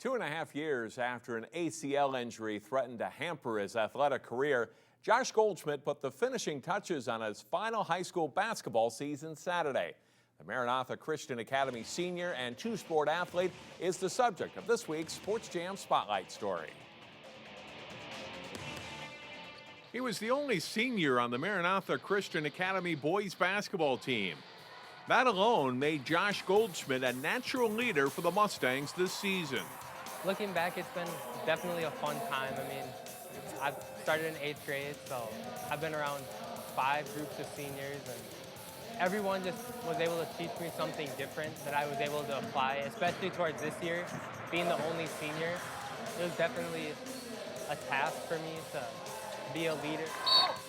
2.5 years after an ACL injury threatened to hamper his athletic career, Josh Goldschmidt put the finishing touches on his final high school basketball season Saturday. The Maranatha Christian Academy senior and two-sport athlete is the subject of this week's Sports Jam Spotlight story. He was the only senior on the Maranatha Christian Academy boys basketball team. That alone made Josh Goldschmidt a natural leader for the Mustangs this season. Looking back, it's been definitely a fun time. I mean, I've started in 8th grade, so I've been around 5 groups of seniors, and everyone just was able to teach me something different that I was able to apply, especially towards this year, being the only senior. It was definitely a task for me to be a leader.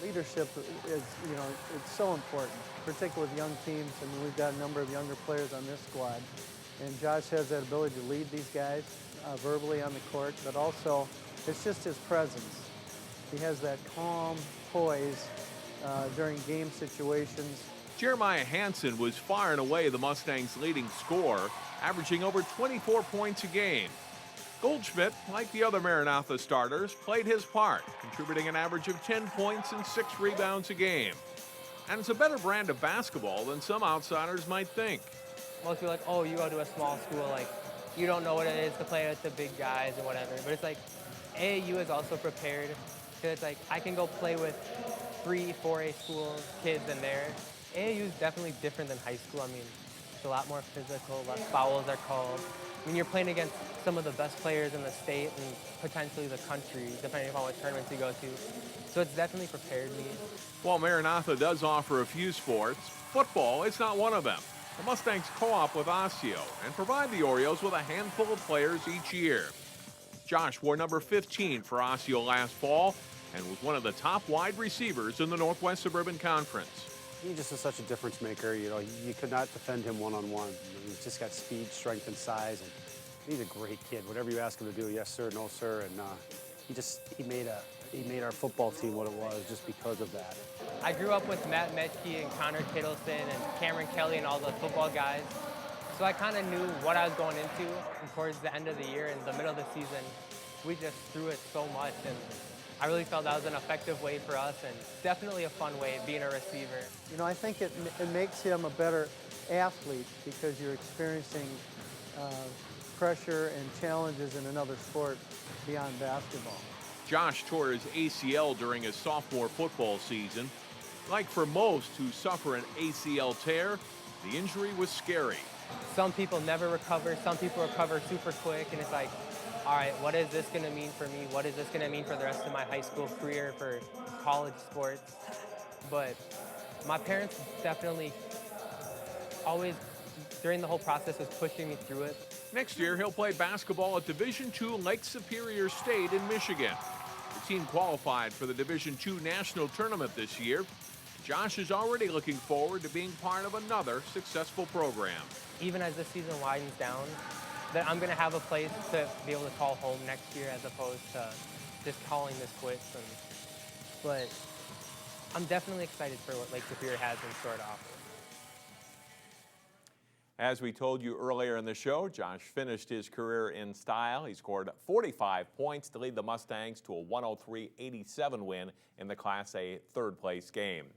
Leadership is, it's so important, particularly with young teams. I mean, we've got a number of younger players on this squad, and Josh has that ability to lead these guys verbally on the court, but also it's just his presence. He has that calm poise during game situations. Jeremiah Hansen was far and away the Mustangs' leading scorer, averaging over 24 points a game. Goldschmidt, like the other Maranatha starters, played his part, contributing an average of 10 points and 6 rebounds a game. And it's a better brand of basketball than some outsiders might think. Most people are like, oh, you go to a small school, like, you don't know what it is to play with the big guys and whatever. But it's like, AAU is also prepared, because it's like, I can go play with 3, 4A school kids in there. AAU is definitely different than high school. I mean, it's a lot more physical, less fouls are called. I mean, you're playing against some of the best players in the state and potentially the country, depending on what tournaments you go to. So it's definitely prepared me. While Maranatha does offer a few sports, football is not one of them. The Mustangs co-op with Osseo and provide the Orioles with a handful of players each year. Josh wore number 15 for Osseo last fall and was one of the top wide receivers in the Northwest Suburban Conference. He just is such a difference maker. You could not defend him one-on-one. He's just got speed, strength, and size, and he's a great kid. Whatever you ask him to do, yes sir, no sir, and he made our football team what it was just because of that. I grew up with Matt Metke and Connor Kittleson and Cameron Kelly and all the football guys, so I kind of knew what I was going into. And towards the end of the year, in the middle of the season, we just threw it so much, and I really felt that was an effective way for us, and definitely a fun way being a receiver. I think it makes him a better athlete because you're experiencing pressure and challenges in another sport beyond basketball. Josh tore his ACL during his sophomore football season. Like for most who suffer an ACL tear, the injury was scary. Some people never recover, some people recover super quick, and it's like, all right, what is this gonna mean for me? What is this gonna mean for the rest of my high school career, for college sports? But my parents definitely always, during the whole process, was pushing me through it. Next year, he'll play basketball at Division II Lake Superior State in Michigan. The team qualified for the Division II National Tournament this year. Josh is already looking forward to being part of another successful program. Even as this season widens down, that I'm going to have a place to be able to call home next year as opposed to just calling this quits. But I'm definitely excited for what Lake Superior has in store to offer. As we told you earlier in the show, Josh finished his career in style. He scored 45 points to lead the Mustangs to a 103-87 win in the Class A third-place game.